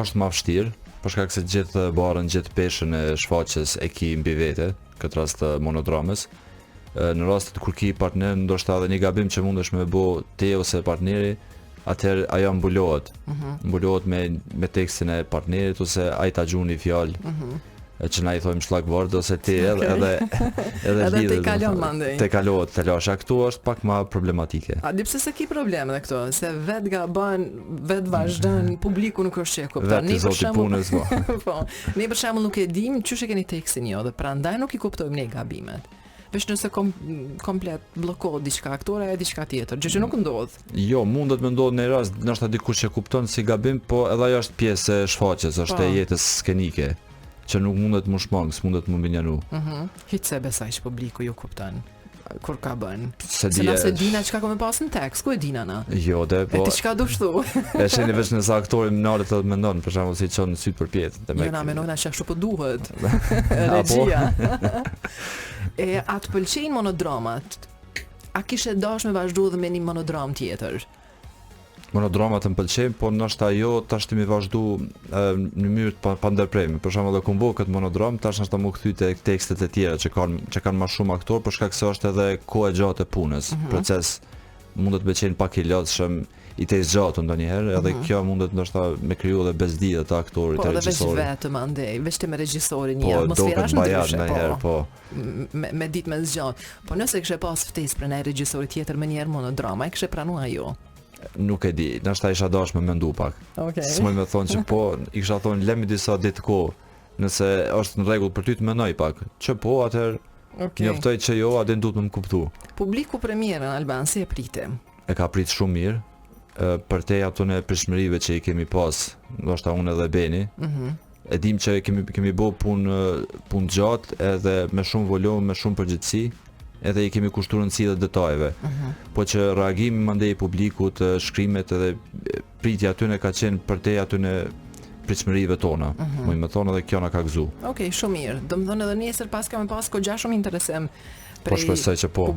është më vështirë, për shkak se gjithë barën, gjithë peshën e shfaqjes e ki mbi vete, këtë rast të monodramës. Në rastet kur ki partner, ndoshta edhe një gabim që mundesh me bo te ose partneri, atëherë ajo mbulohet. Mbulohet me tekstin e partnerit ose ai ta gjuan një fjalë. Që na i thojmë shllakvord ose ti edhe Edhe te kalon mandej. Te kalohet te lasha. Këtu është pak më problematike. A di pse se ki probleme dhe këto, se vet gabon, vet vazhdon, publiku nuk është që e kupton. Ne për shembull, po, ne për shembull nuk e dim çysh e keni tekstin jo, dhe prandaj nuk i kuptojmë ne gabimet. Veç nëse komplet bllokohet diçka aktora e diçka tjetër, gjë që nuk ndodh. Jo, mundet me ndodh në rast, ndoshta dikush e kupton si gabim, po edhe ajo është pjesë e shfaqjes, është e jetës skenike, që nuk mundet më shmang, s'mundet më mbinjanu. Hiç se besoj që publiku ju kupton kur ka bën. Se nëse dina çka ka më pas në tekst, ku e dina na? Jo, po. E ti çka do shtu? E sheni veç nëse aktori më nalet edhe mendon, për shembull si çon në syt për pjetë. Jo, na mendojna që ashtu po duhet. Regjia. E atë pëlqejnë monodramat? A kishe dash me vazhdu dhe me një monodram tjetër? Monodramat më pëlqejnë, po ndoshta jo tash të mi vazhdu në mënyrë pa ndërprerje. Për shembull, edhe kumbo këtë monodram, tash është më kthy te tekstet e tjera që kanë më shumë aktor, për shkak se është edhe kohë e gjatë e punës. Proces mundet të qenë pak i lodhshëm, i të zgjatur ndonjëherë, edhe kjo mundet ndoshta me kriju edhe bezdije të aktorit, të regjisorit. Po, edhe vetëm andej, veç me regjisorin një atmosferë është ndryshe, po. Me ditë me zgjat. Po nëse kishe pas ftesë për një regjisor tjetër me një monodrama, e kishe pranuar ajo? Nuk e di, ndoshta isha dash me mendu pak. S'mund me thonë që po, i kisha thonë lemi disa ditë kohë, nëse është në rregull për ty të mendoj pak. Që po, atëherë njoftoj që jo, atë duhet më kuptu. Publiku premierën Alban si e prite? E ka prit shumë mirë. Për te ato në prishmërive që i kemi pas, ndoshta unë edhe Beni. E dim që kemi bo punë gjatë edhe me shumë volum, me shumë përgjithësi, edhe i kemi kushtuar rëndësi dhe detajeve. Po që reagimi mandej i publikut, shkrimet edhe pritja aty ka qenë për te aty në pritshmërive tona. Mund të thonë edhe kjo na ka gëzu. Okej, shumë mirë. Do të thonë edhe nesër pas kam pas goxha shumë interesim. Po shpresoj që po.